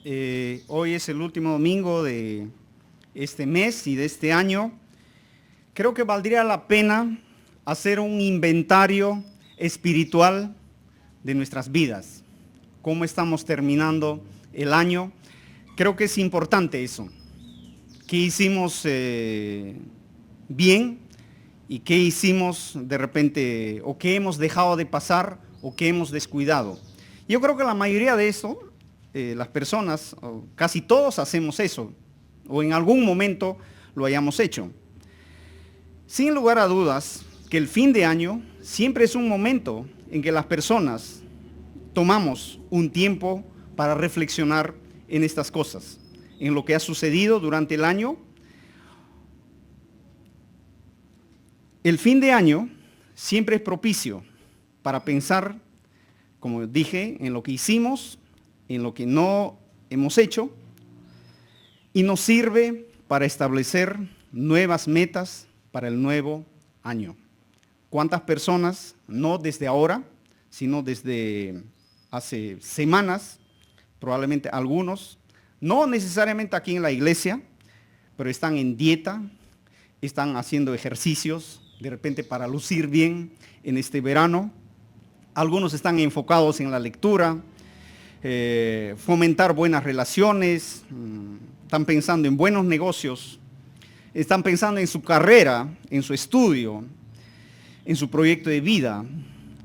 Hoy es el último domingo de este mes y de este año. Creo que valdría la pena hacer un inventario espiritual de nuestras vidas. Cómo estamos terminando el año. Creo que es importante eso. ¿Qué hicimos bien y qué hicimos de repente o qué hemos dejado de pasar o qué hemos descuidado? Yo creo que la mayoría de eso, las personas, o casi todos hacemos eso, o en algún momento lo hayamos hecho. Sin lugar a dudas, que el fin de año siempre es un momento en que las personas tomamos un tiempo para reflexionar en estas cosas, en lo que ha sucedido durante el año. El fin de año siempre es propicio para pensar, como dije, en lo que hicimos, en lo que no hemos hecho, y nos sirve para establecer nuevas metas para el nuevo año. ¿Cuántas personas, no desde ahora, sino desde hace semanas, probablemente algunos, no necesariamente aquí en la iglesia, pero están en dieta, están haciendo ejercicios, de repente para lucir bien en este verano? Algunos están enfocados en la lectura, fomentar buenas relaciones, están pensando en buenos negocios, están pensando en su carrera, en su estudio, en su proyecto de vida.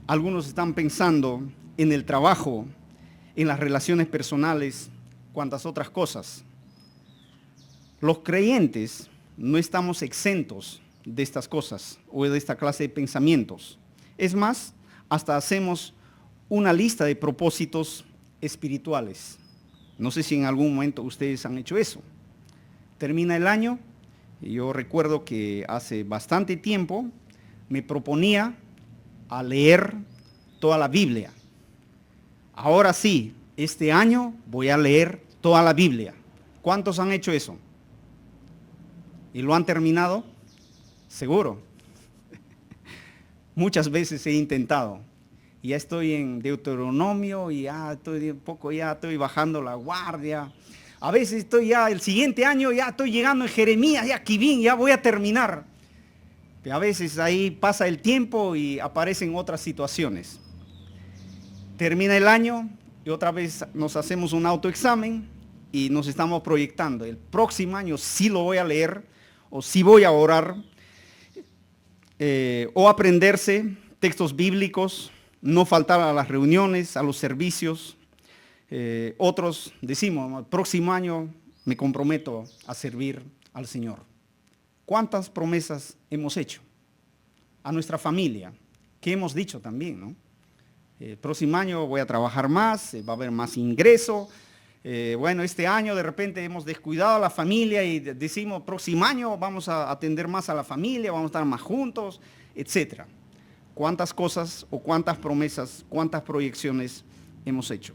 Algunos están pensando en el trabajo, en las relaciones personales, cuantas otras cosas. Los creyentes no estamos exentos de estas cosas o de esta clase de pensamientos. Es más, hasta hacemos una lista de propósitos espirituales. No sé si en algún momento ustedes han hecho eso. Termina el año y yo recuerdo que hace bastante tiempo me proponía a leer toda la Biblia. Ahora sí, este año voy a leer toda la Biblia. ¿Cuántos han hecho eso? ¿Y lo han terminado? Seguro. Muchas veces he intentado. Ya estoy en Deuteronomio y ya estoy bajando la guardia. A veces estoy ya, el siguiente año ya estoy llegando en Jeremías, ya aquí bien, ya voy a terminar. Pero a veces ahí pasa el tiempo y aparecen otras situaciones. Termina el año y otra vez nos hacemos un autoexamen y nos estamos proyectando. El próximo año sí lo voy a leer o sí voy a orar o aprenderse textos bíblicos, no faltar a las reuniones, a los servicios. Otros decimos, el próximo año me comprometo a servir al Señor. ¿Cuántas promesas hemos hecho a nuestra familia? ¿Qué hemos dicho también, no? El próximo año voy a trabajar más, va a haber más ingreso. Bueno, este año de repente hemos descuidado a la familia y decimos, próximo año vamos a atender más a la familia, vamos a estar más juntos, etc. ¿Cuántas cosas o cuántas promesas, cuántas proyecciones hemos hecho?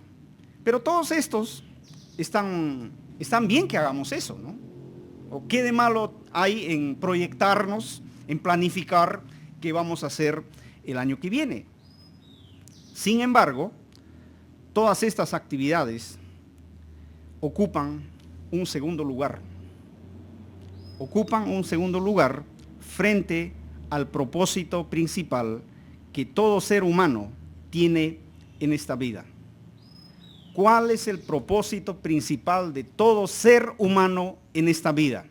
Pero todos estos están bien que hagamos eso, ¿no? ¿O qué de malo hay en proyectarnos, en planificar qué vamos a hacer el año que viene? Sin embargo, todas estas actividades ocupan un segundo lugar. Ocupan un segundo lugar frente al propósito principal que todo ser humano tiene en esta vida. ¿Cuál es el propósito principal de todo ser humano en esta vida?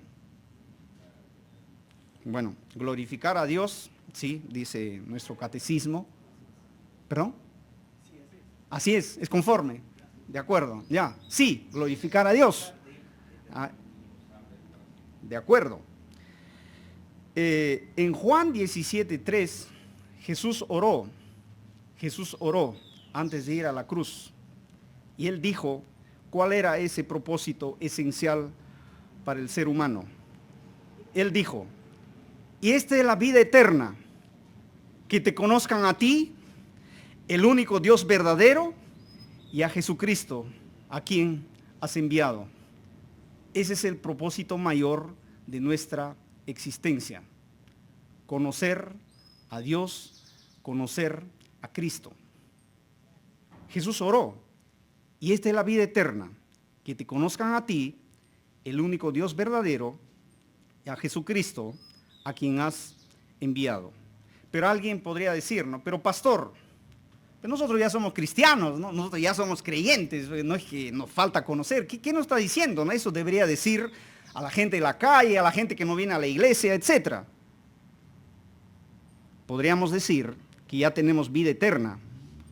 Bueno, glorificar a Dios, sí, dice nuestro catecismo. ¿Perdón? Así es conforme. De acuerdo, ya. Sí, glorificar a Dios. De acuerdo. En Juan 17:3, Jesús oró antes de ir a la cruz. Y él dijo cuál era ese propósito esencial para el ser humano. Él dijo, y esta es la vida eterna, que te conozcan a ti, el único Dios verdadero, y a Jesucristo, a quien has enviado. Ese es el propósito mayor de nuestra existencia. Conocer a Dios, conocer a Cristo. Jesús oró, y esta es la vida eterna, que te conozcan a ti, el único Dios verdadero, y a Jesucristo, a quien has enviado. Pero alguien podría decir, ¿no? Pero pastor, nosotros ya somos cristianos, ¿no? Nosotros ya somos creyentes, no es que nos falta conocer. ¿Qué nos está diciendo, no? Eso debería decir a la gente de la calle, a la gente que no viene a la iglesia, etc. Podríamos decir que ya tenemos vida eterna,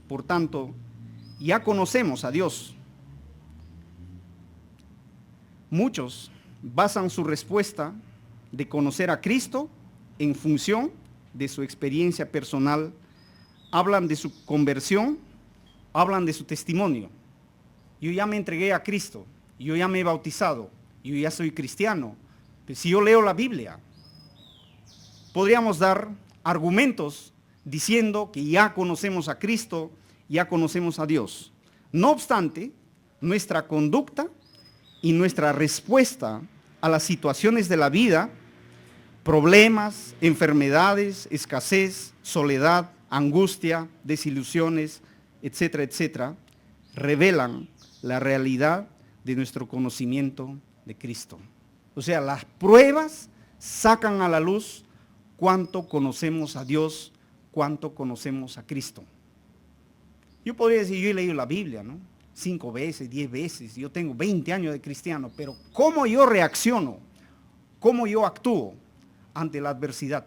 por tanto, ya conocemos a Dios. Muchos basan su respuesta de conocer a Cristo en función de su experiencia personal, hablan de su conversión, hablan de su testimonio. Yo ya me entregué a Cristo, yo ya me he bautizado, yo ya soy cristiano. Pero si yo leo la Biblia, podríamos dar argumentos diciendo que ya conocemos a Cristo, ya conocemos a Dios. No obstante, nuestra conducta y nuestra respuesta a las situaciones de la vida, problemas, enfermedades, escasez, soledad, angustia, desilusiones, etcétera, etcétera, revelan la realidad de nuestro conocimiento de Cristo. O sea, las pruebas sacan a la luz cuánto conocemos a Dios, cuánto conocemos a Cristo. Yo podría decir, yo he leído la Biblia, ¿no? 5 veces, 10 veces, yo tengo 20 años de cristiano, pero ¿cómo yo reacciono? ¿Cómo yo actúo ante la adversidad,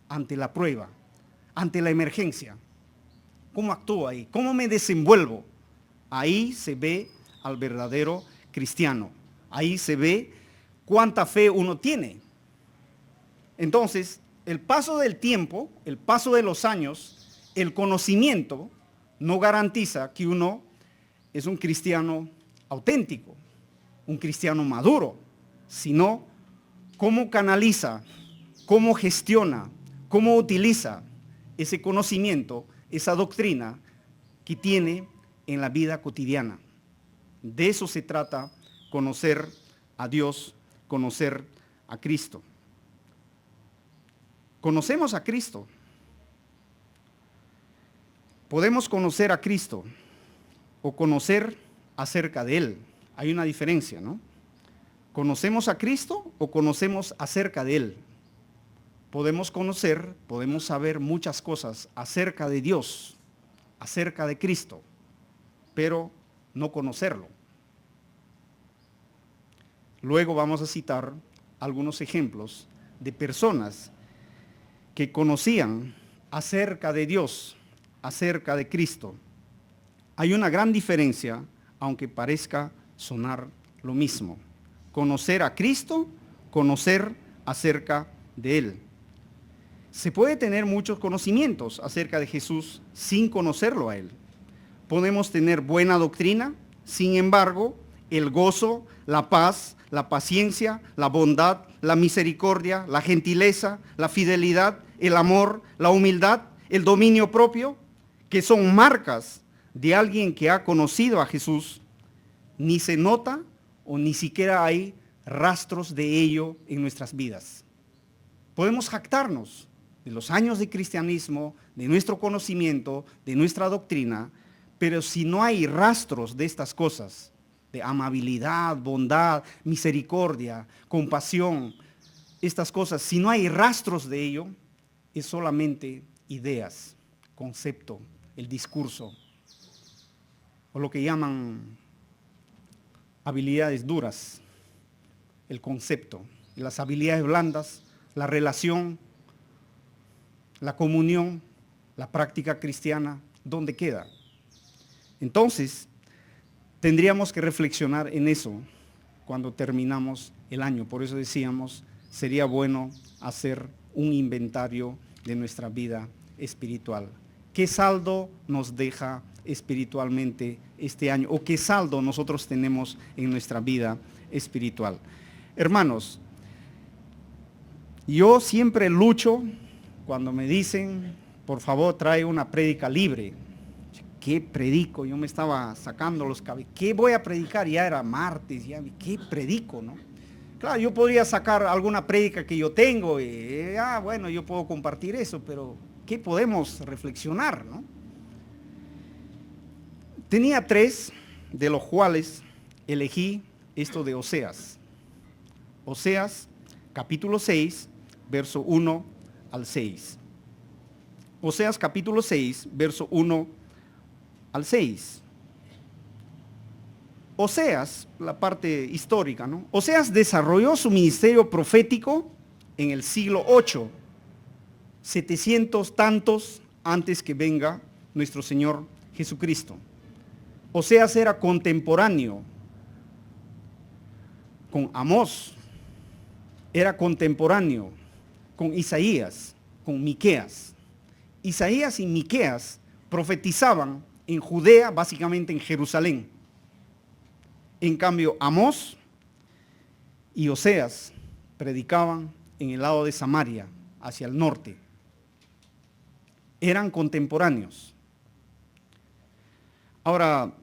ante la prueba, ante la emergencia? ¿Cómo actúo ahí? ¿Cómo me desenvuelvo? Ahí se ve al verdadero cristiano. Ahí se ve cuánta fe uno tiene. Entonces, el paso del tiempo, el paso de los años, el conocimiento no garantiza que uno es un cristiano auténtico, un cristiano maduro, sino cómo canaliza, cómo gestiona, cómo utiliza ese conocimiento, esa doctrina que tiene en la vida cotidiana. De eso se trata conocer a Dios, conocer a Cristo. Conocemos a Cristo. Podemos conocer a Cristo o conocer acerca de Él. Hay una diferencia, ¿no? ¿Conocemos a Cristo o conocemos acerca de Él? Podemos conocer, podemos saber muchas cosas acerca de Dios, acerca de Cristo, pero no conocerlo. Luego vamos a citar algunos ejemplos de personas que conocían acerca de Dios, acerca de Cristo. Hay una gran diferencia, aunque parezca sonar lo mismo. Conocer a Cristo, conocer acerca de Él. Se puede tener muchos conocimientos acerca de Jesús sin conocerlo a Él. Podemos tener buena doctrina, sin embargo, el gozo, la paz, la paciencia, la bondad, la misericordia, la gentileza, la fidelidad, el amor, la humildad, el dominio propio, que son marcas de alguien que ha conocido a Jesús, ni se nota o ni siquiera hay rastros de ello en nuestras vidas. Podemos jactarnos de los años de cristianismo, de nuestro conocimiento, de nuestra doctrina, pero si no hay rastros de estas cosas, de amabilidad, bondad, misericordia, compasión, estas cosas, si no hay rastros de ello, es solamente ideas, concepto, el discurso, o lo que llaman habilidades duras, el concepto, y las habilidades blandas, la relación, la comunión, la práctica cristiana, ¿dónde queda? Entonces, tendríamos que reflexionar en eso cuando terminamos el año. Por eso decíamos, sería bueno hacer un inventario de nuestra vida espiritual. ¿Qué saldo nos deja espiritualmente este año? ¿O qué saldo nosotros tenemos en nuestra vida espiritual? Hermanos, yo siempre lucho cuando me dicen, por favor, trae una prédica libre. ¿Qué predico? Yo me estaba sacando los cabellos. ¿Qué voy a predicar? Ya era martes, ya, ¿qué predico, no? Claro, yo podría sacar alguna prédica que yo tengo y, bueno, yo puedo compartir eso, pero ¿qué podemos reflexionar, no? Tenía 3, de los cuales elegí esto de Oseas. Oseas, capítulo 6, verso 1 al 6. Oseas, capítulo 6, verso 1 al 6. Oseas, la parte histórica, ¿no? Oseas desarrolló su ministerio profético en el siglo 8, 700 tantos antes que venga nuestro Señor Jesucristo. Oseas era contemporáneo con Amós, era contemporáneo con Isaías, con Miqueas. Isaías y Miqueas profetizaban en Judea, básicamente en Jerusalén. En cambio, Amós y Oseas predicaban en el lado de Samaria, hacia el norte. Eran contemporáneos. Ahora,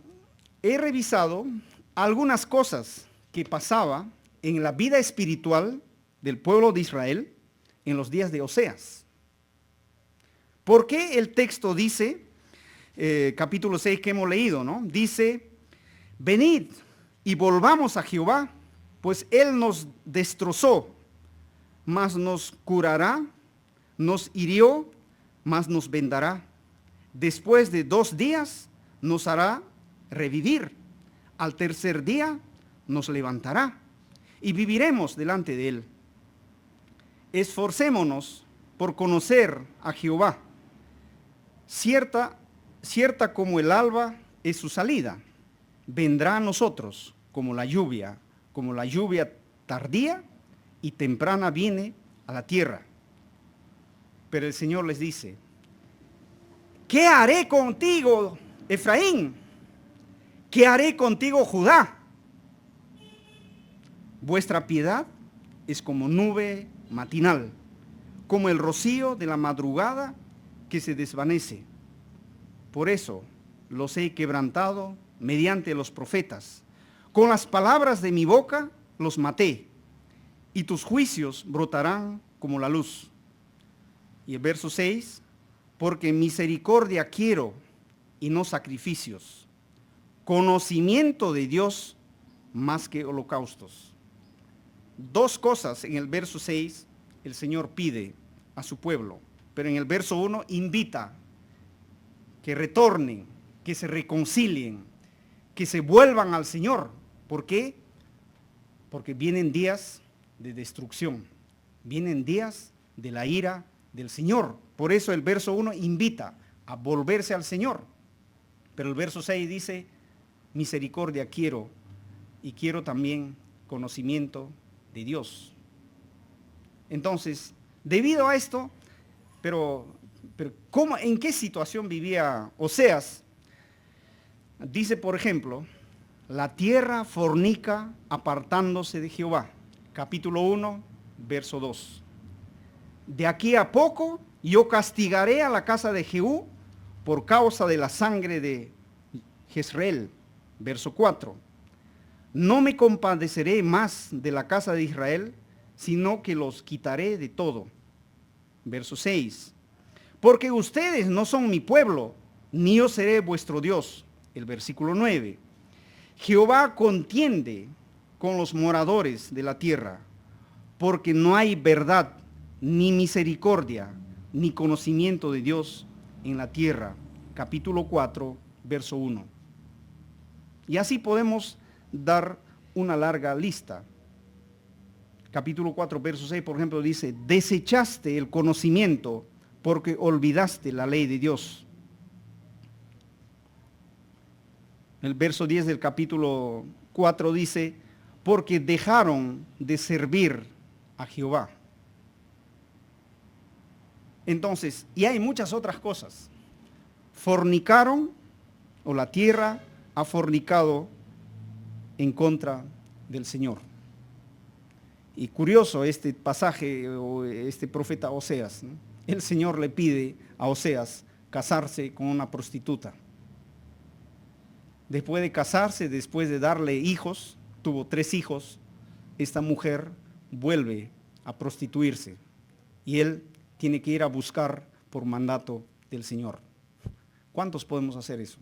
he revisado algunas cosas que pasaba en la vida espiritual del pueblo de Israel en los días de Oseas. ¿Por qué el texto dice, capítulo 6 que hemos leído, ¿no? Dice, venid y volvamos a Jehová, pues Él nos destrozó, mas nos curará, nos hirió, mas nos vendará. Después de 2 días nos hará revivir. Al tercer día nos levantará y viviremos delante de Él. Esforcémonos por conocer a Jehová. Cierta como el alba es su salida. Vendrá a nosotros como la lluvia tardía y temprana viene a la tierra. Pero el Señor les dice, ¿qué haré contigo, Efraín? ¿Qué haré contigo, Judá? Vuestra piedad es como nube matinal, como el rocío de la madrugada que se desvanece. Por eso los he quebrantado mediante los profetas. Con las palabras de mi boca los maté, y tus juicios brotarán como la luz. Y el verso 6, porque misericordia quiero y no sacrificios, conocimiento de Dios más que holocaustos. 2 cosas en el verso 6 el Señor pide a su pueblo, pero en el verso 1 invita que retornen, que se reconcilien, que se vuelvan al Señor. ¿Por qué? Porque vienen días de destrucción, vienen días de la ira del Señor. Por eso el verso 1 invita a volverse al Señor. Pero el verso 6 dice, misericordia quiero y quiero también conocimiento de Dios. Entonces, debido a esto, pero ¿en qué situación vivía Oseas? Dice, por ejemplo, la tierra fornica apartándose de Jehová. Capítulo 1, verso 2. De aquí a poco yo castigaré a la casa de Jehú por causa de la sangre de Jezreel. Verso 4. No me compadeceré más de la casa de Israel, sino que los quitaré de todo. Verso 6. Porque ustedes no son mi pueblo, ni yo seré vuestro Dios. El versículo 9. Jehová contiende con los moradores de la tierra, porque no hay verdad, ni misericordia, ni conocimiento de Dios en la tierra. Capítulo 4, verso 1. Y así podemos dar una larga lista. Capítulo 4, verso 6, por ejemplo, dice, desechaste el conocimiento porque olvidaste la ley de Dios. El verso 10 del capítulo 4 dice, porque dejaron de servir a Jehová. Entonces, y hay muchas otras cosas. Fornicaron, o la tierra ha fornicado en contra del Señor. Y curioso este pasaje, o este profeta Oseas, ¿no? El Señor le pide a Oseas casarse con una prostituta. Después de casarse, después de darle hijos, tuvo 3 hijos, esta mujer vuelve a prostituirse y él tiene que ir a buscar por mandato del Señor. ¿Cuántos podemos hacer eso?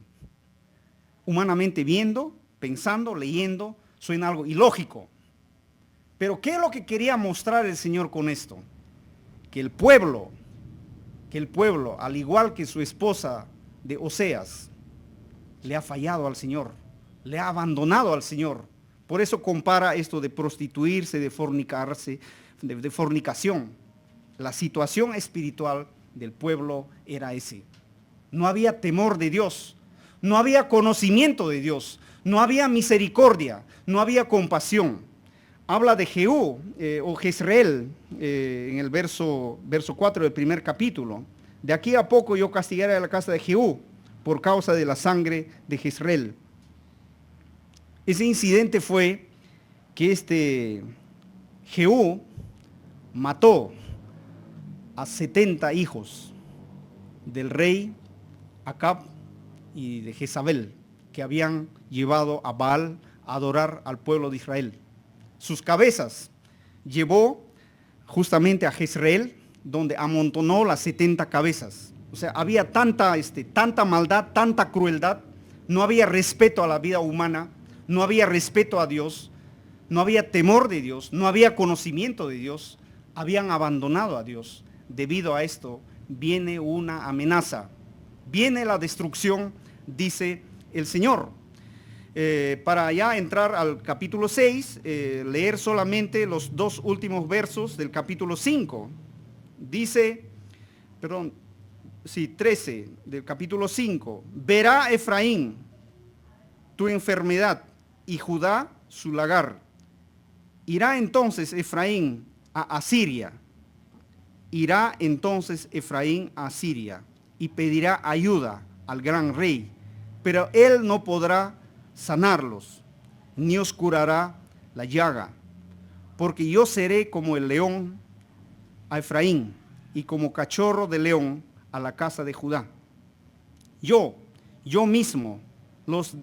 Humanamente viendo, pensando, leyendo, suena algo ilógico. Pero ¿qué es lo que quería mostrar el Señor con esto? Que el pueblo, al igual que su esposa de Oseas, le ha fallado al Señor, le ha abandonado al Señor. Por eso compara esto de prostituirse, de fornicarse, de fornicación. La situación espiritual del pueblo era ese. No había temor de Dios, no había conocimiento de Dios, no había misericordia, no había compasión. Habla de Jehú o Jezreel en el verso 4 del primer capítulo. De aquí a poco yo castigaré a la casa de Jehú por causa de la sangre de Jezreel. Ese incidente fue que Jehú mató a 70 hijos del rey Acab y de Jezabel, que habían llevado a Baal a adorar al pueblo de Israel. Sus cabezas llevó justamente a Jezreel, donde amontonó las 70 cabezas. O sea, había tanta maldad, tanta crueldad, no había respeto a la vida humana, no había respeto a Dios, no había temor de Dios, no había conocimiento de Dios, habían abandonado a Dios. Debido a esto viene una amenaza, viene la destrucción, dice el Señor. Para ya entrar al capítulo 6, leer solamente los 2 últimos versos del capítulo 5. Dice, 13 del capítulo 5. Verá Efraín tu enfermedad y Judá su lagar. Irá entonces Efraín a Asiria. Irá entonces Efraín a Asiria y pedirá ayuda al gran rey, pero él no podrá sanarlos, ni os curará la llaga, porque yo seré como el león a Efraín y como cachorro de león a la casa de Judá. Yo mismo los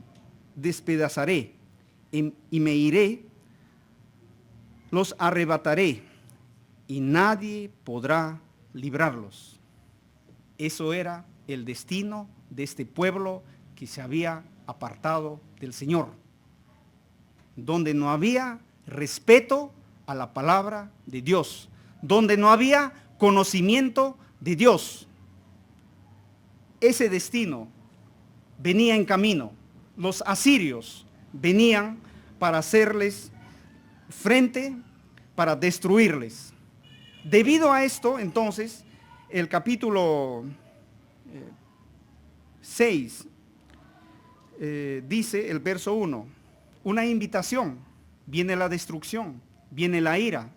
despedazaré y me iré, los arrebataré y nadie podrá librarlos. Eso era el destino de este pueblo que se había apartado del Señor, donde no había respeto a la palabra de Dios, donde no había conocimiento de Dios. Ese destino venía en camino. Los asirios venían para hacerles frente, para destruirles. Debido a esto, entonces, el capítulo 6 dice el verso 1, una invitación, viene la destrucción, viene la ira,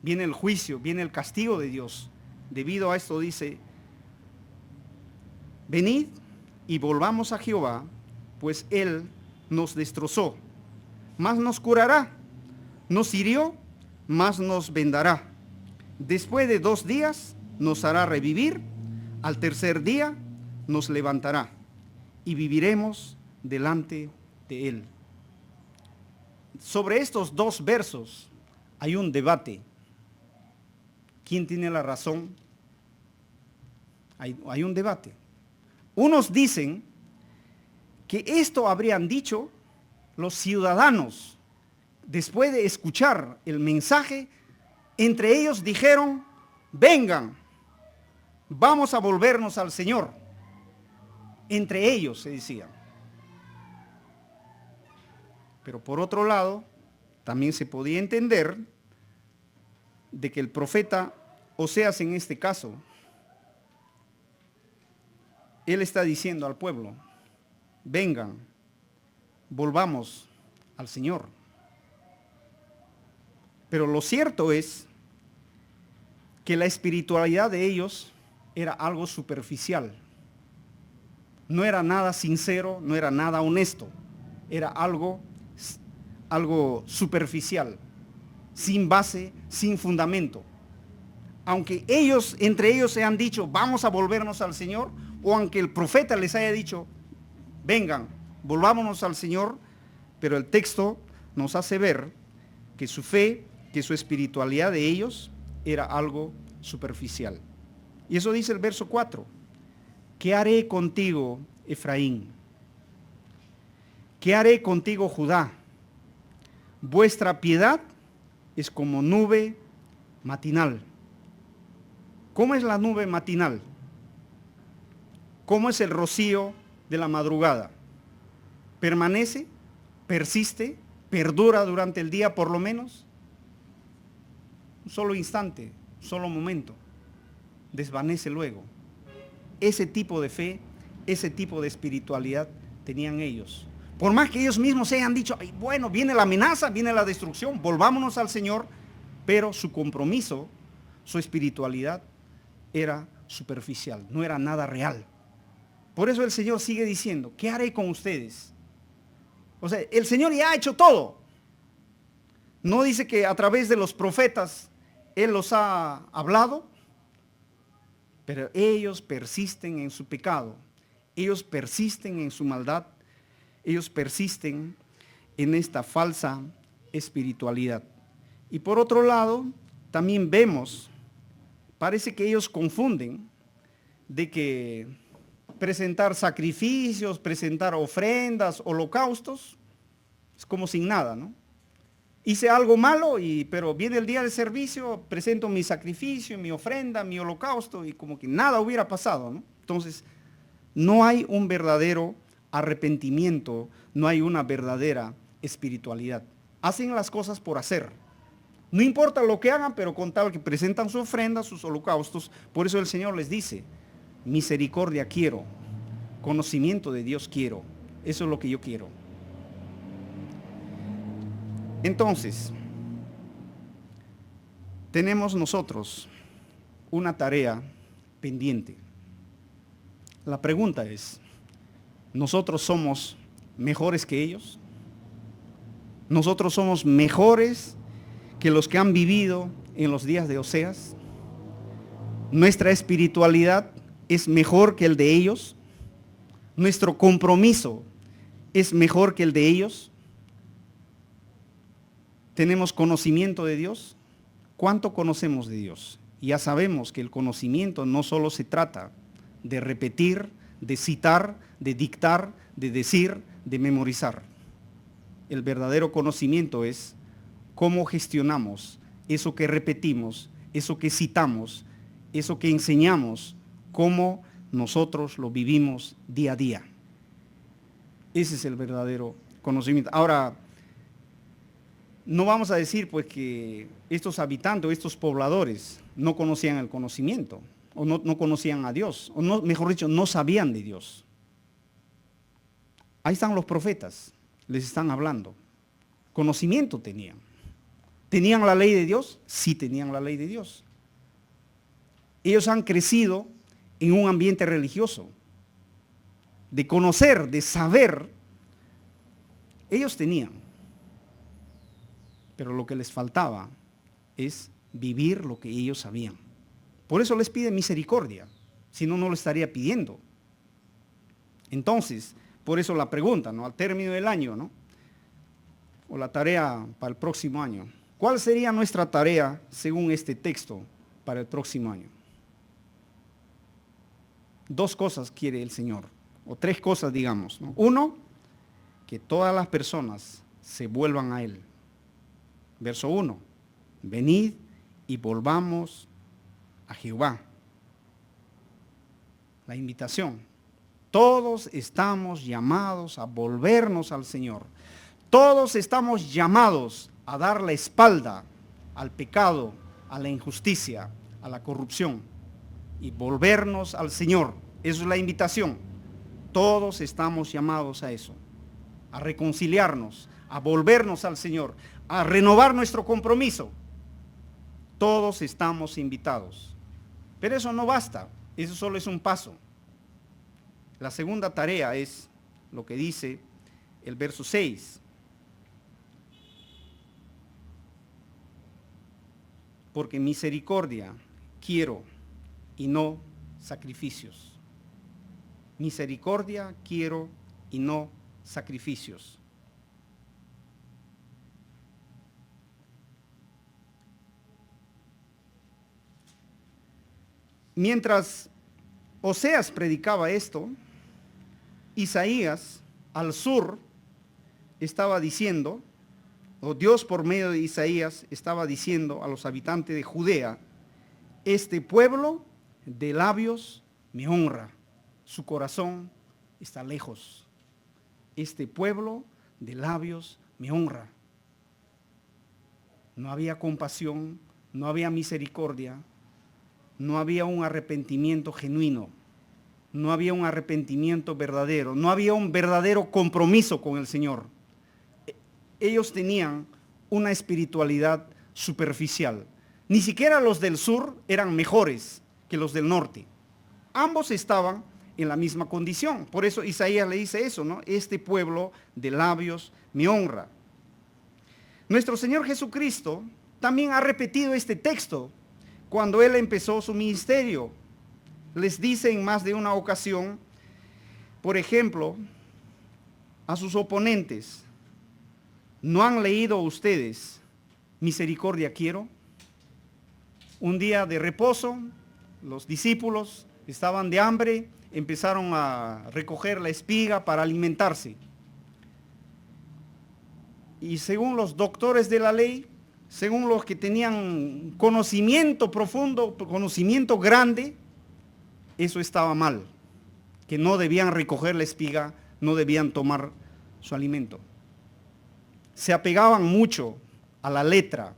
viene el juicio, viene el castigo de Dios. Debido a esto dice, venid y volvamos a Jehová, pues Él nos destrozó, mas nos curará, nos hirió, mas nos vendará. Después de 2 días nos hará revivir, al tercer día nos levantará y viviremos delante de Él. Sobre estos 2 versos hay un debate. ¿Quién tiene la razón? Hay un debate. Unos dicen que esto habrían dicho los ciudadanos después de escuchar el mensaje. Entre ellos dijeron, vengan, vamos a volvernos al Señor. Entre ellos se decía. Pero por otro lado, también se podía entender de que el profeta Oseas en este caso, él está diciendo al pueblo, vengan, volvamos al Señor. Pero lo cierto es que la espiritualidad de ellos era algo superficial. No era nada sincero, no era nada honesto. Era algo superficial, sin base, sin fundamento. Aunque entre ellos se han dicho, vamos a volvernos al Señor, o aunque el profeta les haya dicho, vengan, volvámonos al Señor, pero el texto nos hace ver que su fe, que su espiritualidad de ellos era algo superficial. Y eso dice el verso 4. ¿Qué haré contigo, Efraín? ¿Qué haré contigo, Judá? vuestra piedad es como nube matinal. ¿Cómo es la nube matinal? ¿Cómo es el rocío de la madrugada? ¿Permanece? ¿Persiste? ¿Perdura durante el día por lo menos? Un solo instante, un solo momento. Desvanece luego. Ese tipo de fe, ese tipo de espiritualidad tenían ellos. Por más que ellos mismos se hayan dicho, bueno, viene la amenaza, viene la destrucción, volvámonos al Señor, pero su compromiso, su espiritualidad era superficial, no era nada real. Por eso el Señor sigue diciendo, ¿qué haré con ustedes? O sea, el Señor ya ha hecho todo. No dice que a través de los profetas Él los ha hablado, pero ellos persisten en su pecado, ellos persisten en su maldad, ellos persisten en esta falsa espiritualidad. Y por otro lado, también vemos, parece que ellos confunden de que presentar sacrificios, presentar ofrendas, holocaustos, es como sin nada, ¿no? Hice algo malo, pero viene el día de servicio, presento mi sacrificio, mi ofrenda, mi holocausto, y como que nada hubiera pasado, ¿no? Entonces, no hay un verdadero arrepentimiento, no hay una verdadera espiritualidad. Hacen las cosas por hacer. No importa lo que hagan, pero con tal que presentan su ofrenda, sus holocaustos. Por eso el Señor les dice, misericordia quiero, conocimiento de Dios quiero. Eso es lo que yo quiero. Entonces, tenemos nosotros una tarea pendiente. La pregunta es, ¿nosotros somos mejores que ellos? ¿Nosotros somos mejores que los que han vivido en los días de Oseas? ¿Nuestra espiritualidad es mejor que el de ellos? ¿Nuestro compromiso es mejor que el de ellos? ¿Tenemos conocimiento de Dios? ¿Cuánto conocemos de Dios? Ya sabemos que el conocimiento no solo se trata de repetir, de citar, de dictar, de decir, de memorizar. El verdadero conocimiento es cómo gestionamos eso que repetimos, eso que citamos, eso que enseñamos, cómo nosotros lo vivimos día a día. Ese es el verdadero conocimiento. Ahora, no vamos a decir pues que estos habitantes, estos pobladores no conocían el conocimiento, o no conocían a Dios, o no, mejor dicho, no sabían de Dios. Ahí están los profetas, les están hablando. Conocimiento tenían. ¿Tenían la ley de Dios? Sí tenían la ley de Dios. Ellos han crecido en un ambiente religioso, de conocer, de saber. Ellos tenían. Pero lo que les faltaba es vivir lo que ellos sabían. Por eso les pide misericordia, si no, no lo estaría pidiendo. Entonces, por eso la pregunta, ¿no? Al término del año, ¿no? O la tarea para el próximo año. ¿Cuál sería nuestra tarea según este texto para el próximo año? 2 cosas quiere el Señor, o 3 cosas digamos, ¿no? 1, que todas las personas se vuelvan a Él. Verso 1, venid y volvamos a Jehová. La invitación. Todos estamos llamados a volvernos al Señor. Todos estamos llamados a dar la espalda al pecado, a la injusticia, a la corrupción y volvernos al Señor. Eso es la invitación. Todos estamos llamados a eso, a reconciliarnos, a volvernos al Señor, a renovar nuestro compromiso. Todos estamos invitados. Pero eso no basta, eso solo es un paso. La segunda tarea es lo que dice el verso 6. Porque misericordia quiero y no sacrificios. Misericordia quiero y no sacrificios. Mientras Oseas predicaba esto, Isaías al sur estaba diciendo, o Dios por medio de Isaías estaba diciendo a los habitantes de Judea: este pueblo de labios me honra, su corazón está lejos. Este pueblo de labios me honra. No había compasión, no había misericordia, no había un arrepentimiento genuino, no había un arrepentimiento verdadero, no había un verdadero compromiso con el Señor. Ellos tenían una espiritualidad superficial. Ni siquiera los del sur eran mejores que los del norte. Ambos estaban en la misma condición. Por eso Isaías le dice eso, ¿no? Este pueblo de labios me honra. Nuestro Señor Jesucristo también ha repetido este texto cuando Él empezó su ministerio. Les dice en más de una ocasión, por ejemplo, a sus oponentes: ¿no han leído ustedes misericordia quiero? Un día de reposo, los discípulos estaban de hambre, empezaron a recoger la espiga para alimentarse. Y según los doctores de la ley, según los que tenían conocimiento profundo, conocimiento grande, eso estaba mal, que no debían recoger la espiga, no debían tomar su alimento. Se apegaban mucho a la letra.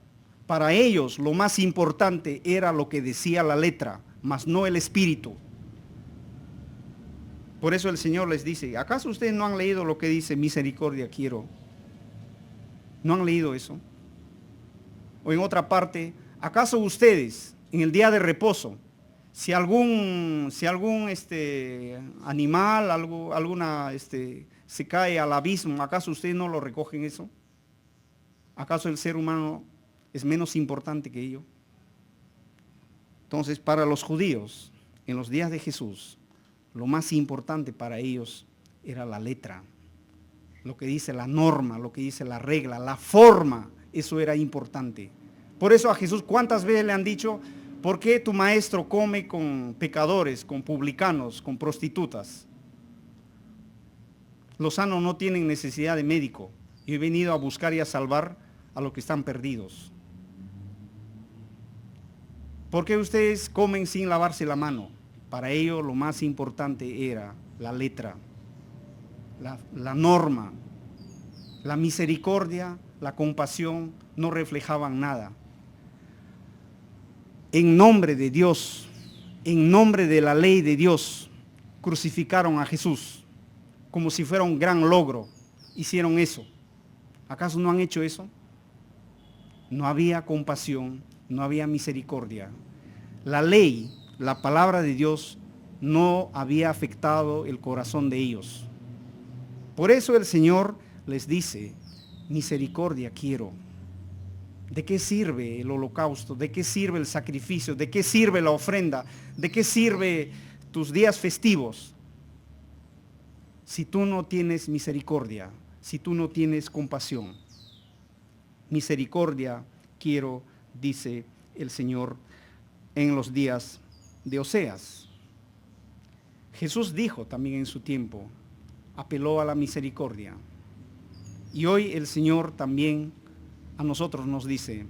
Para ellos lo más importante era lo que decía la letra, mas no el espíritu. Por eso el Señor les dice: ¿acaso ustedes no han leído lo que dice misericordia quiero? ¿No han leído eso? O en otra parte, ¿acaso ustedes en el día de reposo, si algún animal, alguna se cae al abismo, ¿acaso ustedes no lo recogen eso? ¿Acaso el ser humano es menos importante que ello? Entonces, para los judíos, en los días de Jesús, lo más importante para ellos era la letra, lo que dice la norma, lo que dice la regla, la forma, eso era importante. Por eso a Jesús, ¿cuántas veces le han dicho: ¿por qué tu maestro come con pecadores, con publicanos, con prostitutas? Los sanos no tienen necesidad de médico. Yo he venido a buscar y a salvar a los que están perdidos. ¿Por qué ustedes comen sin lavarse la mano? Para ellos lo más importante era la letra, la norma. La misericordia, la compasión no reflejaban nada. En nombre de Dios, en nombre de la ley de Dios, crucificaron a Jesús como si fuera un gran logro. Hicieron eso. ¿Acaso no han hecho eso? No había compasión, no había misericordia. La ley, la palabra de Dios, no había afectado el corazón de ellos. Por eso el Señor les dice: misericordia quiero. ¿De qué sirve el holocausto? ¿De qué sirve el sacrificio? ¿De qué sirve la ofrenda? ¿De qué sirve tus días festivos? Si tú no tienes misericordia, si tú no tienes compasión. Misericordia quiero, dice el Señor en los días de Oseas. Jesús dijo también en su tiempo, apeló a la misericordia. Y hoy el Señor también a nosotros nos dice: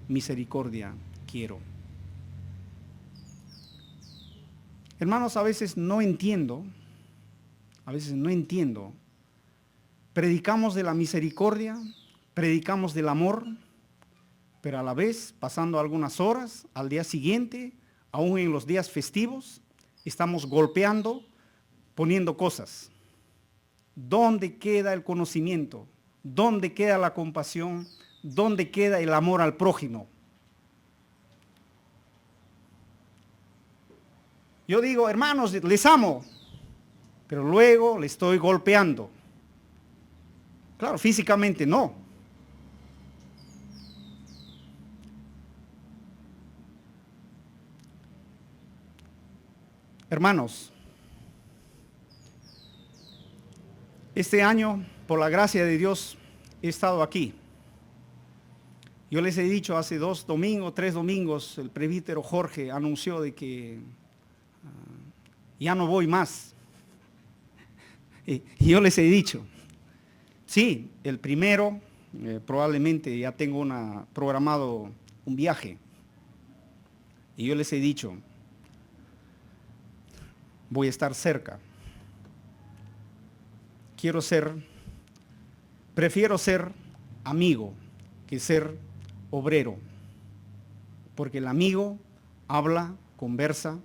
misericordia quiero. Hermanos, a veces no entiendo. Predicamos de la misericordia, predicamos del amor, pero a la vez, pasando algunas horas, al día siguiente, aún en los días festivos, estamos golpeando, poniendo cosas. ¿Dónde queda el conocimiento? ¿Dónde queda la compasión? ¿Dónde queda el amor al prójimo? Yo digo: hermanos, les amo, pero luego les estoy golpeando. Claro, físicamente no. Hermanos, este año, por la gracia de Dios, he estado aquí. Yo les he dicho hace 3 domingos, el presbítero Jorge anunció de que ya no voy más. Y yo les he dicho, sí, el primero probablemente ya tengo programado un viaje. Y yo les he dicho, voy a estar cerca. Prefiero ser amigo que ser obrero, porque el amigo habla, conversa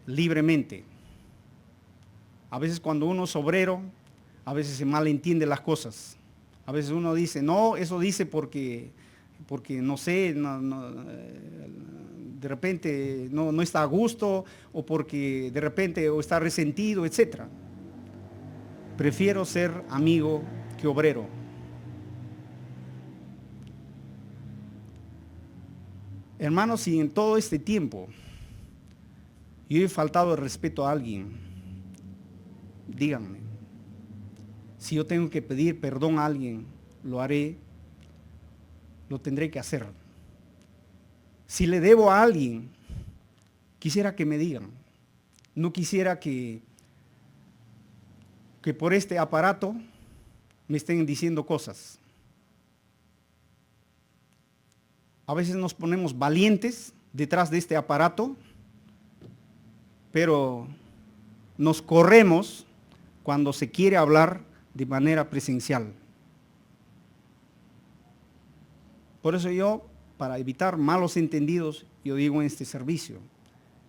libremente. A veces cuando uno es obrero, a veces se malentiende las cosas. A veces uno dice, no, eso dice porque no sé, de repente no está a gusto, o porque de repente o está resentido, etc. Prefiero ser amigo que obrero. Hermanos, si en todo este tiempo yo he faltado el respeto a alguien, díganme. Si yo tengo que pedir perdón a alguien, lo haré, lo tendré que hacer. Si le debo a alguien, quisiera que me digan. No quisiera que por este aparato me estén diciendo cosas. A veces nos ponemos valientes detrás de este aparato, pero nos corremos cuando se quiere hablar de manera presencial. Por eso yo, para evitar malos entendidos, yo digo en este servicio,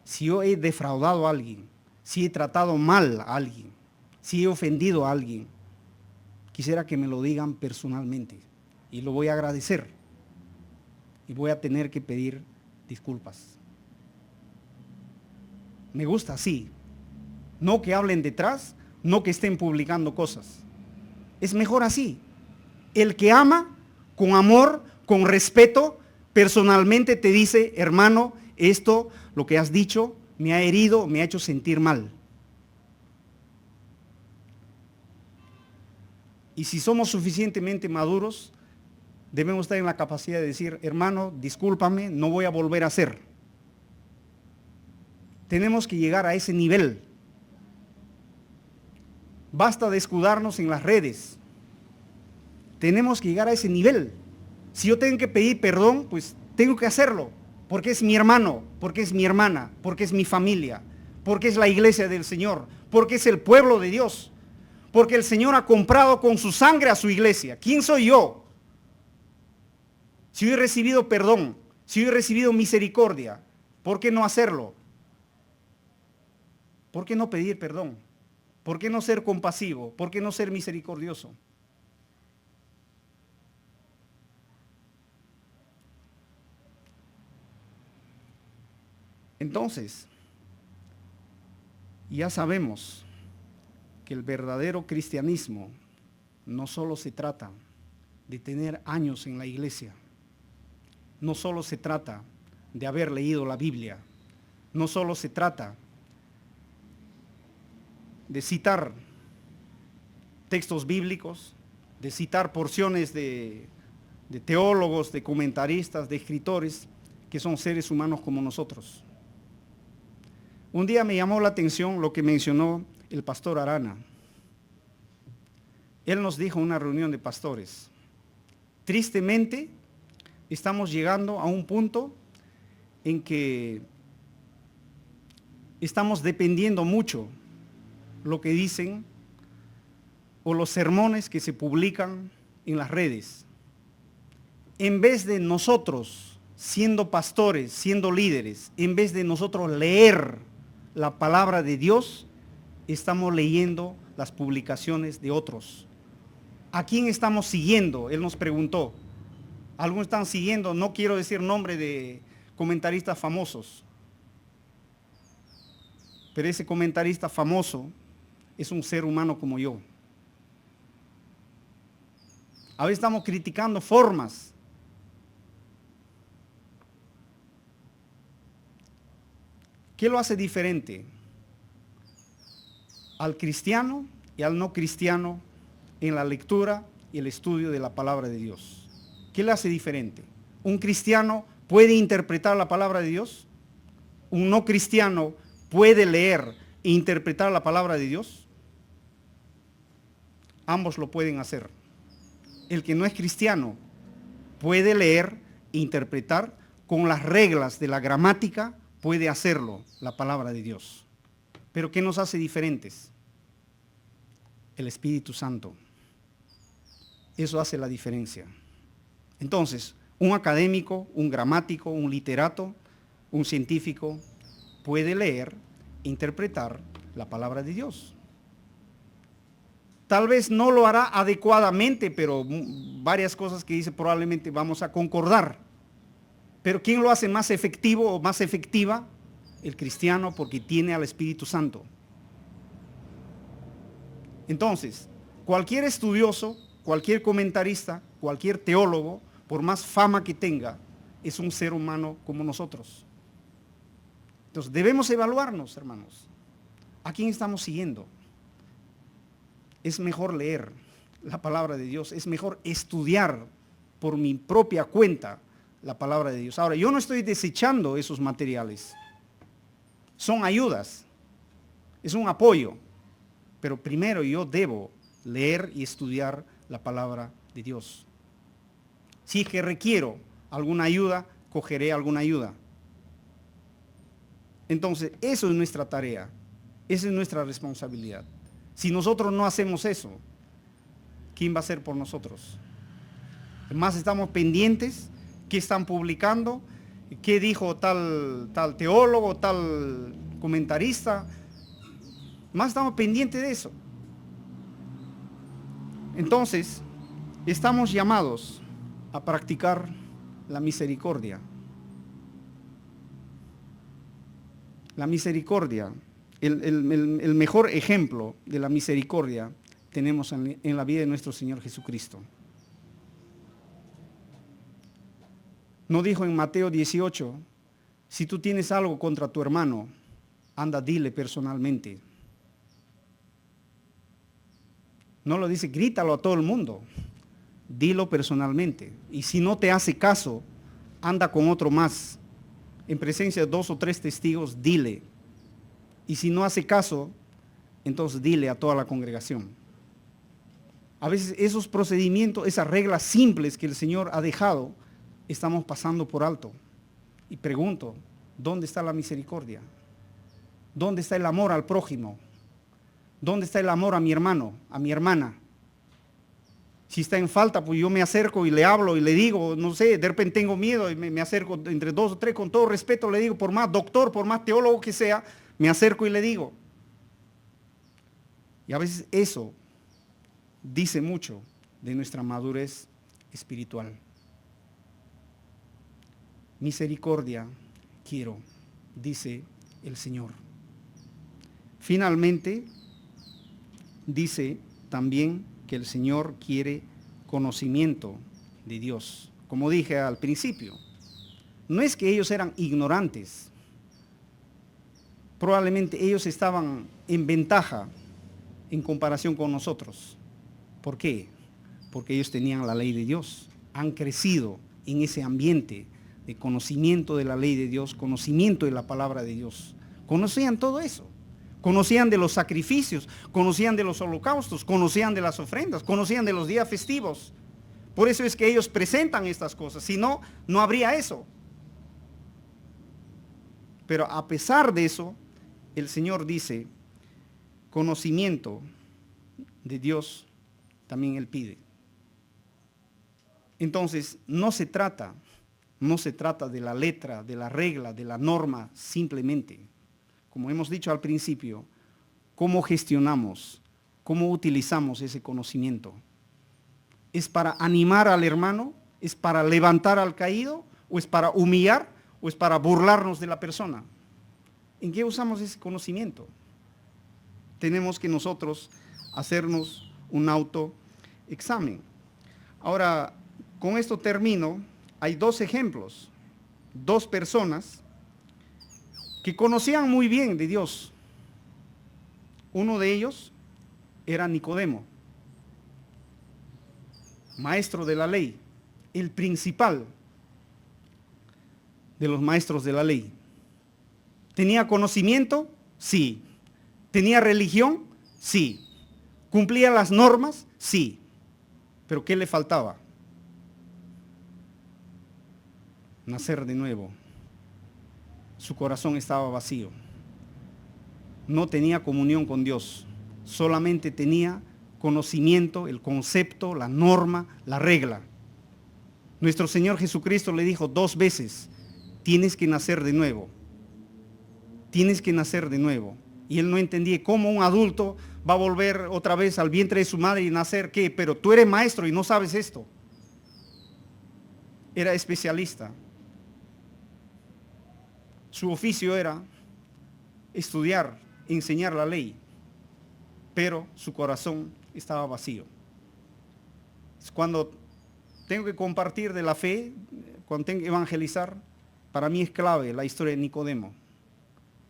si yo he defraudado a alguien, si he tratado mal a alguien, si he ofendido a alguien, quisiera que me lo digan personalmente y lo voy a agradecer y voy a tener que pedir disculpas. Me gusta así, no que hablen detrás, no que estén publicando cosas. Es mejor así. El que ama, con amor, con respeto, personalmente te dice, hermano, esto, lo que has dicho, me ha herido, me ha hecho sentir mal. Y si somos suficientemente maduros, debemos estar en la capacidad de decir, hermano, discúlpame, no voy a volver a hacer. Tenemos que llegar a ese nivel. Basta de escudarnos en las redes. Tenemos que llegar a ese nivel. Si yo tengo que pedir perdón, pues tengo que hacerlo, porque es mi hermano, porque es mi hermana, porque es mi familia, porque es la iglesia del Señor, porque es el pueblo de Dios, porque el Señor ha comprado con su sangre a su iglesia. ¿Quién soy yo? Si yo he recibido perdón, si yo he recibido misericordia, ¿por qué no hacerlo? ¿Por qué no pedir perdón? ¿Por qué no ser compasivo? ¿Por qué no ser misericordioso? Entonces, ya sabemos que el verdadero cristianismo no solo se trata de tener años en la iglesia, no solo se trata de haber leído la Biblia, no solo se trata de citar textos bíblicos, de citar porciones de teólogos, de comentaristas, de escritores, que son seres humanos como nosotros. Un día me llamó la atención lo que mencionó el pastor Arana. Él nos dijo en una reunión de pastores, tristemente estamos llegando a un punto en que estamos dependiendo mucho lo que dicen o los sermones que se publican en las redes. En vez de nosotros, siendo pastores, siendo líderes, en vez de nosotros leer la palabra de Dios, estamos leyendo las publicaciones de otros. ¿A quién estamos siguiendo? Él nos preguntó. Algunos están siguiendo, no quiero decir nombre de comentaristas famosos, pero ese comentarista famoso es un ser humano como yo. A veces estamos criticando formas. ¿Qué lo hace diferente al cristiano y al no cristiano en la lectura y el estudio de la palabra de Dios? ¿Qué le hace diferente? ¿Un cristiano puede interpretar la palabra de Dios? ¿Un no cristiano puede leer e interpretar la palabra de Dios? Ambos lo pueden hacer. el que no es cristiano puede leer, interpretar con las reglas de la gramática, puede hacerlo, la palabra de Dios. Pero ¿qué nos hace diferentes? El Espíritu Santo. Eso hace la diferencia. Entonces, un académico, un gramático, un literato, un científico puede leer, interpretar la palabra de Dios. Tal vez no lo hará adecuadamente, pero varias cosas que dice probablemente vamos a concordar. Pero ¿quién lo hace más efectivo o más efectiva? El cristiano, porque tiene al Espíritu Santo. Entonces, cualquier estudioso, cualquier comentarista, cualquier teólogo, por más fama que tenga, es un ser humano como nosotros. Entonces, debemos evaluarnos, hermanos. ¿A quién estamos siguiendo? Es mejor leer la palabra de Dios, es mejor estudiar por mi propia cuenta la palabra de Dios. Ahora, yo no estoy desechando esos materiales, son ayudas, es un apoyo, pero primero yo debo leer y estudiar la palabra de Dios. Si es que requiero alguna ayuda, cogeré alguna ayuda. Entonces, eso es nuestra tarea, esa es nuestra responsabilidad. Si nosotros no hacemos eso, ¿quién va a hacer por nosotros? Más estamos pendientes, qué están publicando, qué dijo tal teólogo, tal comentarista. Más estamos pendientes de eso. Entonces, estamos llamados a practicar la misericordia. La misericordia. El mejor ejemplo de la misericordia tenemos en la vida de nuestro Señor Jesucristo. ¿No dijo en Mateo 18, si tú tienes algo contra tu hermano, anda, dile personalmente? No lo dice, grítalo a todo el mundo, dilo personalmente. Y si no te hace caso, anda con otro más. En presencia de 2 o 3 testigos, dile. Y si no hace caso, entonces dile a toda la congregación. A veces esos procedimientos, esas reglas simples que el Señor ha dejado, estamos pasando por alto. Y pregunto, ¿dónde está la misericordia? ¿Dónde está el amor al prójimo? ¿Dónde está el amor a mi hermano, a mi hermana? Si está en falta, pues yo me acerco y le hablo y le digo, no sé, de repente tengo miedo y me acerco entre 2 o 3, con todo respeto le digo, por más doctor, por más teólogo que sea, me acerco y le digo. Y a veces eso dice mucho de nuestra madurez espiritual. Misericordia quiero, dice el Señor. Finalmente, dice también que el Señor quiere conocimiento de Dios. Como dije al principio, no es que ellos eran ignorantes. Probablemente ellos estaban en ventaja en comparación con nosotros. ¿Por qué? Porque ellos tenían la ley de Dios, han crecido en ese ambiente de conocimiento de la ley de Dios, conocimiento de la palabra de Dios. Conocían todo eso, conocían de los sacrificios, conocían de los holocaustos, conocían de las ofrendas, conocían de los días festivos. Por eso es que ellos presentan estas cosas, si no, no habría eso. Pero a pesar de eso, el Señor dice, conocimiento de Dios también Él pide. Entonces, no se trata de la letra, de la regla, de la norma, simplemente. Como hemos dicho al principio, ¿cómo gestionamos, cómo utilizamos ese conocimiento? ¿Es para animar al hermano? ¿Es para levantar al caído? ¿O es para humillar? ¿O es para burlarnos de la persona? ¿En qué usamos ese conocimiento? Tenemos que nosotros hacernos un autoexamen. Ahora, con esto termino. Hay 2 ejemplos, 2 personas que conocían muy bien de Dios. Uno de ellos era Nicodemo, maestro de la ley, el principal de los maestros de la ley. ¿Tenía conocimiento? Sí. ¿Tenía religión? Sí. ¿Cumplía las normas? Sí. Pero ¿qué le faltaba? Nacer de nuevo. Su corazón estaba vacío. No tenía comunión con Dios. Solamente tenía conocimiento, el concepto, la norma, la regla. Nuestro Señor Jesucristo le dijo 2 veces, tienes que nacer de nuevo. Tienes que nacer de nuevo. Y él no entendía cómo un adulto va a volver otra vez al vientre de su madre y nacer, ¿qué? Pero tú eres maestro y no sabes esto. Era especialista. Su oficio era estudiar, enseñar la ley, pero su corazón estaba vacío. Cuando tengo que compartir de la fe, cuando tengo que evangelizar, para mí es clave la historia de Nicodemo.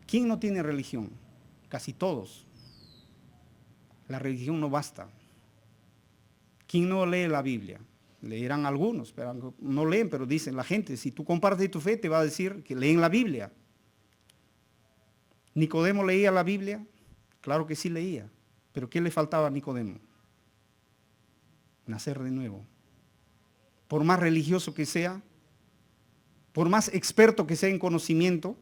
¿Quién no tiene religión? Casi todos. La religión no basta. ¿Quién no lee la Biblia? Leerán algunos, pero no leen, pero dicen la gente, si tú compartes tu fe, te va a decir que leen la Biblia. ¿Nicodemo leía la Biblia? Claro que sí leía, pero ¿qué le faltaba a Nicodemo? Nacer de nuevo. Por más religioso que sea, por más experto que sea en conocimiento,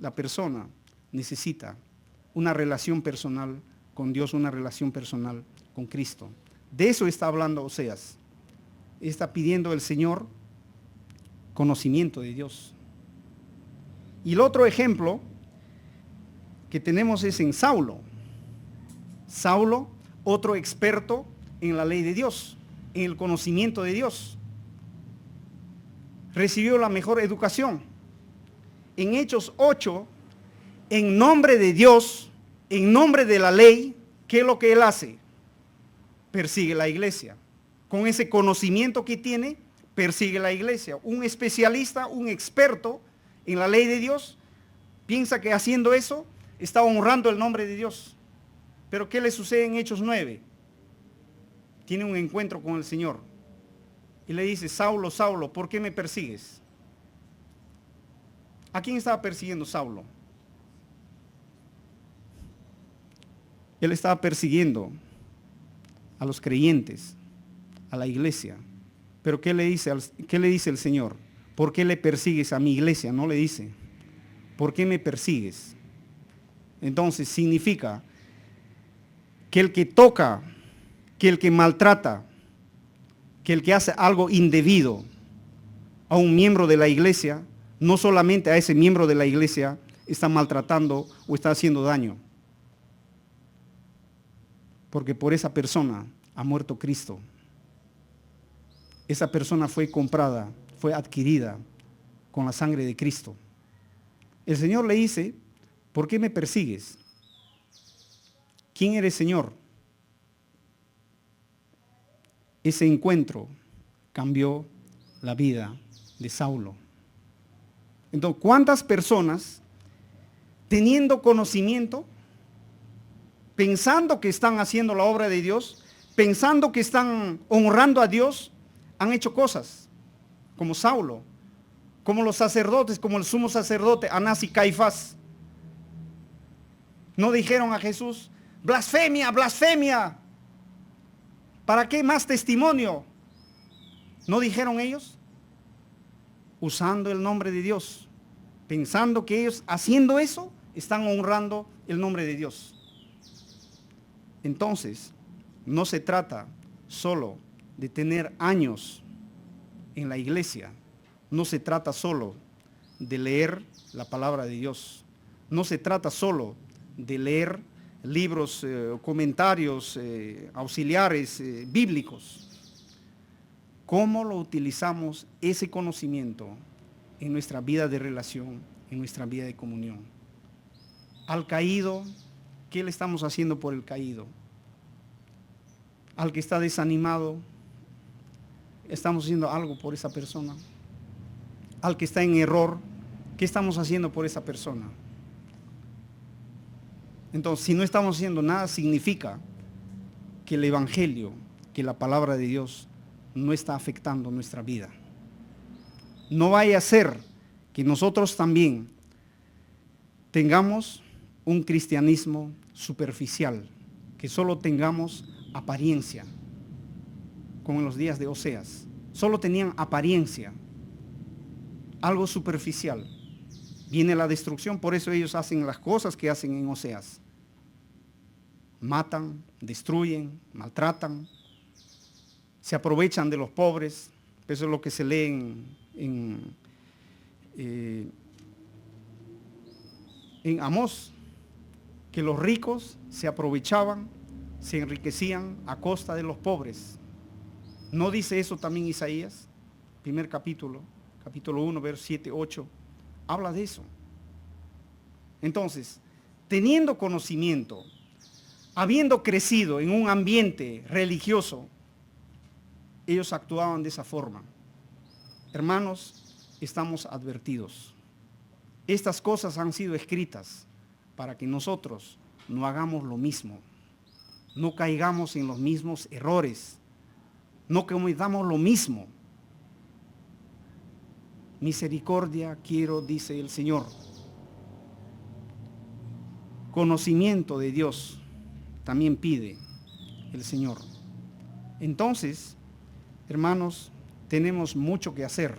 la persona necesita una relación personal con Dios, una relación personal con Cristo. De eso está hablando Oseas. Está pidiendo el Señor conocimiento de Dios. Y el otro ejemplo que tenemos es en Saulo. Saulo, otro experto en la ley de Dios, en el conocimiento de Dios. Recibió la mejor educación. En Hechos 8, en nombre de Dios, en nombre de la ley, ¿qué es lo que él hace? Persigue la iglesia. Con ese conocimiento que tiene, persigue la iglesia. Un especialista, un experto en la ley de Dios, piensa que haciendo eso está honrando el nombre de Dios. Pero ¿qué le sucede en Hechos 9? Tiene un encuentro con el Señor y le dice, Saulo, Saulo, ¿por qué me persigues? ¿A quién estaba persiguiendo Saulo? Él estaba persiguiendo a los creyentes, a la iglesia. Pero ¿qué le dice el Señor? ¿Por qué le persigues a mi iglesia? No le dice, ¿por qué me persigues? Entonces significa que el que toca, que el que maltrata, que el que hace algo indebido a un miembro de la iglesia, no solamente a ese miembro de la iglesia está maltratando o está haciendo daño, porque por esa persona ha muerto Cristo. Esa persona fue comprada, fue adquirida con la sangre de Cristo. El Señor le dice, ¿por qué me persigues? ¿Quién eres, Señor? Ese encuentro cambió la vida de Saulo. Entonces, ¿cuántas personas teniendo conocimiento, pensando que están haciendo la obra de Dios, pensando que están honrando a Dios, han hecho cosas como Saulo, como los sacerdotes, como el sumo sacerdote Anás y Caifás? No dijeron a Jesús, blasfemia, blasfemia. ¿Para qué más testimonio? ¿No dijeron ellos? Usando el nombre de Dios, pensando que ellos haciendo eso están honrando el nombre de Dios. Entonces, no se trata solo de tener años en la iglesia, no se trata solo de leer la palabra de Dios, no se trata solo de leer libros, comentarios auxiliares bíblicos. ¿Cómo lo utilizamos ese conocimiento en nuestra vida de relación, en nuestra vida de comunión? Al caído, ¿qué le estamos haciendo por el caído? Al que está desanimado, ¿estamos haciendo algo por esa persona? Al que está en error, ¿qué estamos haciendo por esa persona? Entonces, si no estamos haciendo nada, significa que el Evangelio, que la palabra de Dios no está afectando nuestra vida. No vaya a ser que nosotros también tengamos un cristianismo superficial, que solo tengamos apariencia. como en los días de Oseas. Solo tenían apariencia, algo superficial. Viene la destrucción, por eso ellos hacen las cosas que hacen en Oseas. Matan, destruyen, maltratan, se aprovechan de los pobres. Eso es lo que se lee en Amós, que los ricos se aprovechaban, se enriquecían a costa de los pobres. ¿No dice eso también Isaías? Primer capítulo 1, versos 7, 8, habla de eso. Entonces, teniendo conocimiento, habiendo crecido en un ambiente religioso, ellos actuaban de esa forma. Hermanos, estamos advertidos. Estas cosas han sido escritas para que nosotros no hagamos lo mismo, no caigamos en los mismos errores, no cometamos lo mismo. Misericordia quiero, dice el Señor. Conocimiento de Dios también pide el Señor. Entonces, hermanos, tenemos mucho que hacer.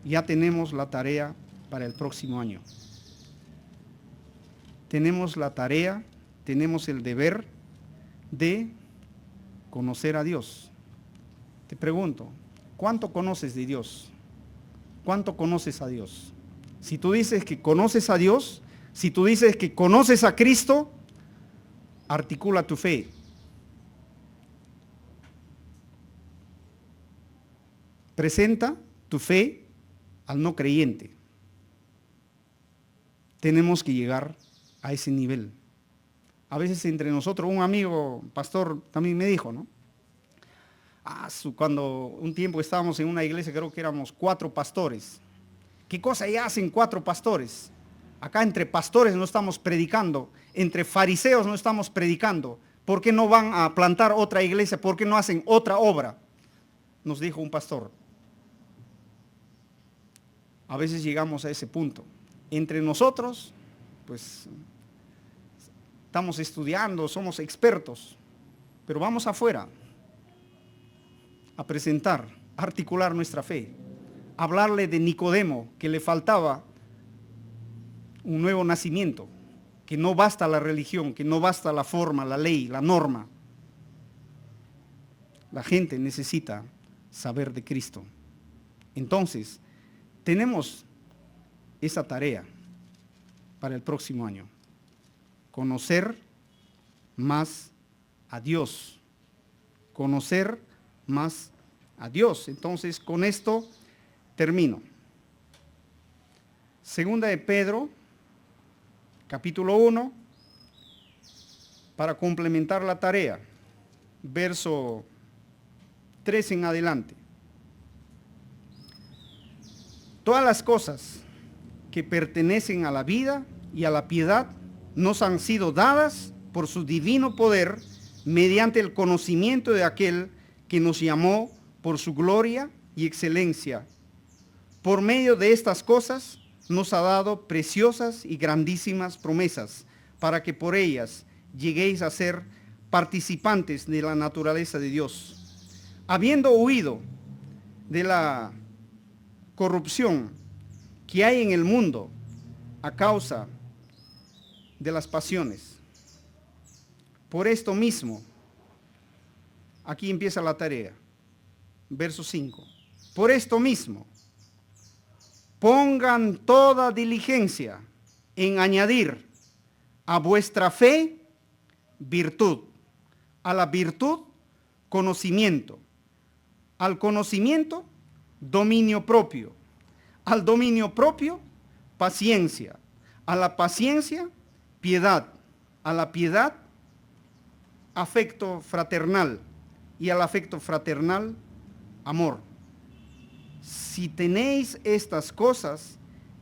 Ya tenemos la tarea para el próximo año. Tenemos la tarea, tenemos el deber de conocer a Dios. Te pregunto, ¿cuánto conoces de Dios? ¿Cuánto conoces a Dios? Si tú dices que conoces a Dios, si tú dices que conoces a Cristo, articula tu fe. Presenta tu fe al no creyente. Tenemos que llegar a ese nivel. A veces entre nosotros, un amigo, pastor, también me dijo, ¿no? Cuando un tiempo estábamos en una iglesia, creo que éramos 4 pastores. ¿Qué cosa ya hacen 4 pastores? Acá entre pastores no estamos predicando, entre fariseos no estamos predicando. ¿Por qué no van a plantar otra iglesia? ¿Por qué no hacen otra obra? Nos dijo un pastor. A veces llegamos a ese punto. Entre nosotros, pues, estamos estudiando, somos expertos, pero vamos afuera a presentar, a articular nuestra fe, a hablarle de Nicodemo, que le faltaba un nuevo nacimiento, que no basta la religión, que no basta la forma, la ley, la norma. La gente necesita saber de Cristo. Entonces, tenemos esa tarea para el próximo año. Conocer más a Dios. Conocer más a Dios. Entonces, con esto termino. Segunda de Pedro, capítulo 1, para complementar la tarea, verso 3 en adelante. Todas las cosas que pertenecen a la vida y a la piedad nos han sido dadas por su divino poder mediante el conocimiento de aquel que nos llamó por su gloria y excelencia. Por medio de estas cosas nos ha dado preciosas y grandísimas promesas para que por ellas lleguéis a ser participantes de la naturaleza de Dios, habiendo huido de la corrupción que hay en el mundo a causa de las pasiones. Por esto mismo, aquí empieza la tarea, verso 5. Por esto mismo, pongan toda diligencia en añadir a vuestra fe virtud, a la virtud conocimiento, al conocimiento dominio propio, al dominio propio paciencia, a la paciencia piedad, a la piedad afecto fraternal y al afecto fraternal amor. Si tenéis estas cosas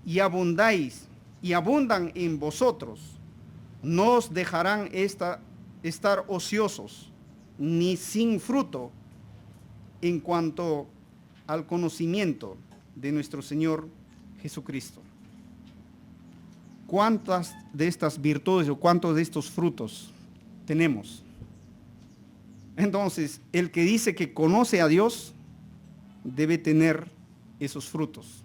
y abundáis y abundan en vosotros, no os dejarán estar ociosos ni sin fruto en cuanto al conocimiento de nuestro Señor Jesucristo. ¿Cuántas de estas virtudes o cuántos de estos frutos tenemos? Entonces, el que dice que conoce a Dios debe tener esos frutos.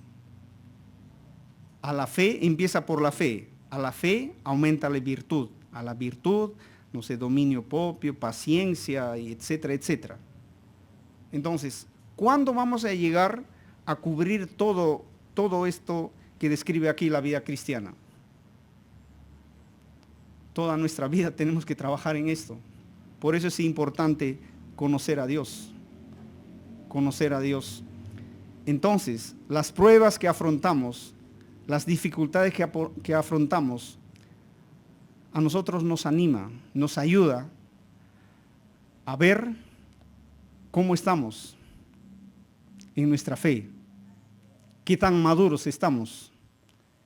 A la fe empieza por la fe. A la fe aumenta la virtud. A la virtud, no sé, dominio propio, paciencia, etcétera, etcétera. Entonces, ¿cuándo vamos a llegar a cubrir todo esto que describe aquí la vida cristiana? Toda nuestra vida tenemos que trabajar en esto. Por eso es importante conocer a Dios. Conocer a Dios. Entonces, las pruebas que afrontamos, las dificultades que afrontamos, a nosotros nos anima, nos ayuda a ver cómo estamos en nuestra fe, qué tan maduros estamos,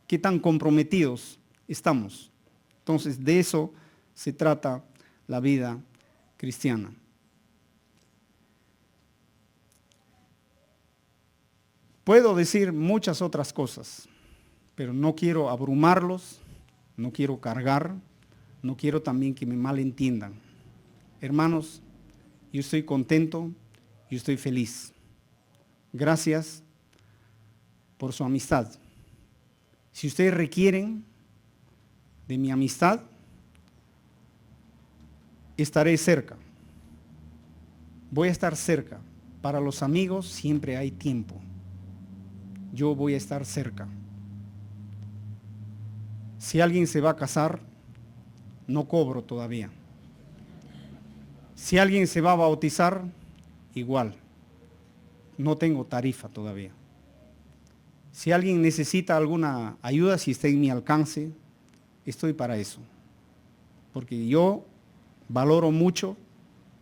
qué tan comprometidos estamos. Entonces, de eso se trata la vida cristiana. Puedo decir muchas otras cosas, pero no quiero abrumarlos, no quiero cargar, no quiero también que me malentiendan. Hermanos, yo estoy contento, yo estoy feliz. Gracias por su amistad. Si ustedes requieren de mi amistad, estaré cerca. Voy a estar cerca. Para los amigos siempre hay tiempo. Yo voy a estar cerca. Si alguien se va a casar, no cobro todavía. Si alguien se va a bautizar, igual. No tengo tarifa todavía. Si alguien necesita alguna ayuda, si está en mi alcance, estoy para eso. Porque yo valoro mucho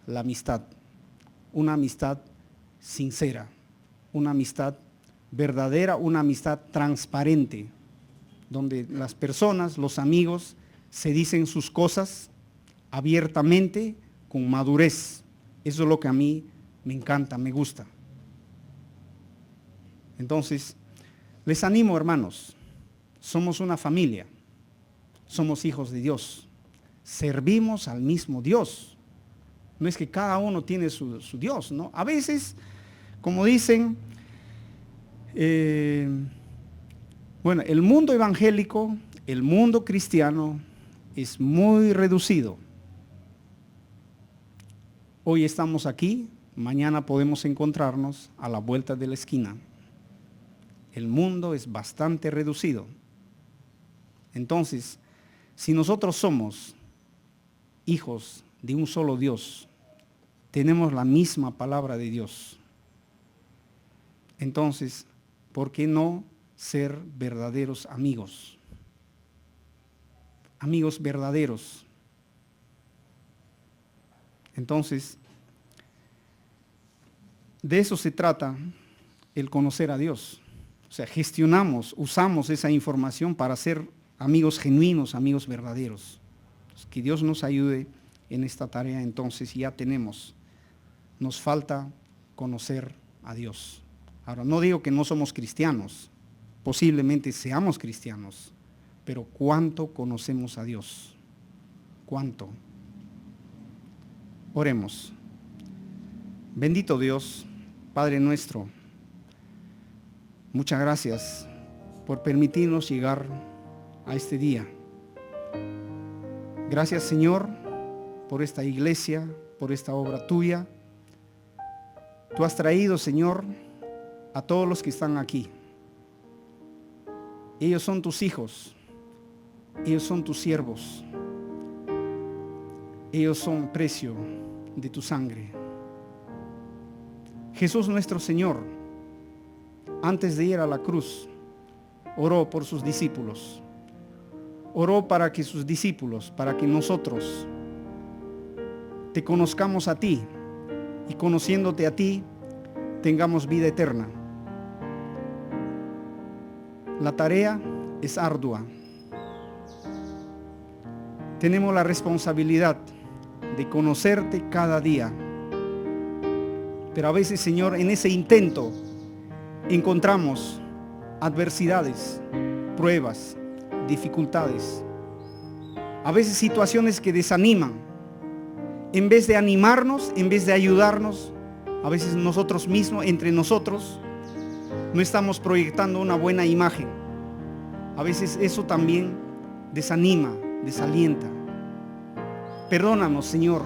la amistad. Una amistad sincera, una amistad verdadera, una amistad transparente, donde las personas, los amigos, se dicen sus cosas abiertamente, con madurez. Eso es lo que a mí me encanta, me gusta. Entonces, les animo, hermanos, somos una familia, somos hijos de Dios, servimos al mismo Dios. No es que cada uno tiene su Dios, ¿no? A veces, como dicen, bueno, el mundo evangélico, el mundo cristiano es muy reducido. Hoy estamos aquí, mañana podemos encontrarnos a la vuelta de la esquina. El mundo es bastante reducido. Entonces, si nosotros somos hijos de un solo Dios, tenemos la misma palabra de Dios, entonces, ¿por qué no ser verdaderos amigos? Amigos verdaderos. Entonces, de eso se trata el conocer a Dios. O sea, usamos esa información para ser amigos genuinos, amigos verdaderos. Que Dios nos ayude en esta tarea. Entonces ya tenemos, nos falta conocer a Dios. Ahora, no digo que no somos cristianos, posiblemente seamos cristianos, pero ¿cuánto conocemos a Dios? ¿Cuánto? Oremos. Bendito Dios, Padre nuestro, muchas gracias por permitirnos llegar a este día. Gracias, Señor, por esta iglesia, por esta obra tuya. Tú has traído, Señor, a todos los que están aquí. Ellos son tus hijos, ellos son tus siervos, ellos son precio de tu sangre. Jesús nuestro Señor, antes de ir a la cruz, oró por sus discípulos. Oró para que sus discípulos, para que nosotros te conozcamos a ti y conociéndote a ti, tengamos vida eterna. La tarea es ardua. Tenemos la responsabilidad de conocerte cada día. Pero a veces, Señor, en ese intento encontramos adversidades, pruebas, dificultades. A veces situaciones que desaniman. en vez de animarnos, en vez de ayudarnos, a veces nosotros mismos, entre nosotros, no estamos proyectando una buena imagen. A veces eso también desanima, desalienta. Perdónanos, Señor,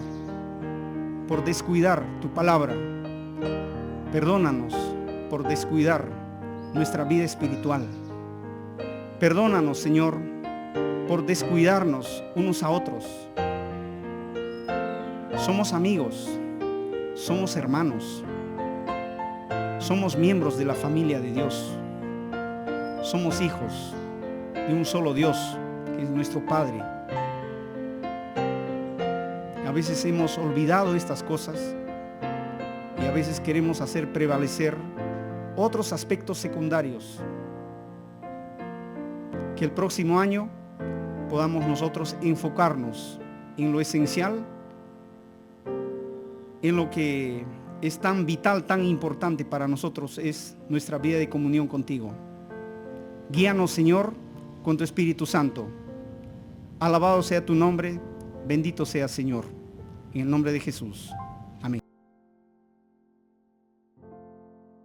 por descuidar tu palabra. Perdónanos por descuidar nuestra vida espiritual. Perdónanos, Señor, por descuidarnos unos a otros. Somos amigos, somos hermanos, somos miembros de la familia de Dios. Somos hijos de un solo Dios, que es nuestro Padre. A veces hemos olvidado estas cosas y a veces queremos hacer prevalecer otros aspectos secundarios. Que el próximo año podamos nosotros enfocarnos en lo esencial, en lo que es tan vital, tan importante para nosotros, es nuestra vida de comunión contigo. Guíanos, Señor, con tu Espíritu Santo. Alabado sea tu nombre, bendito sea, Señor. En el nombre de Jesús.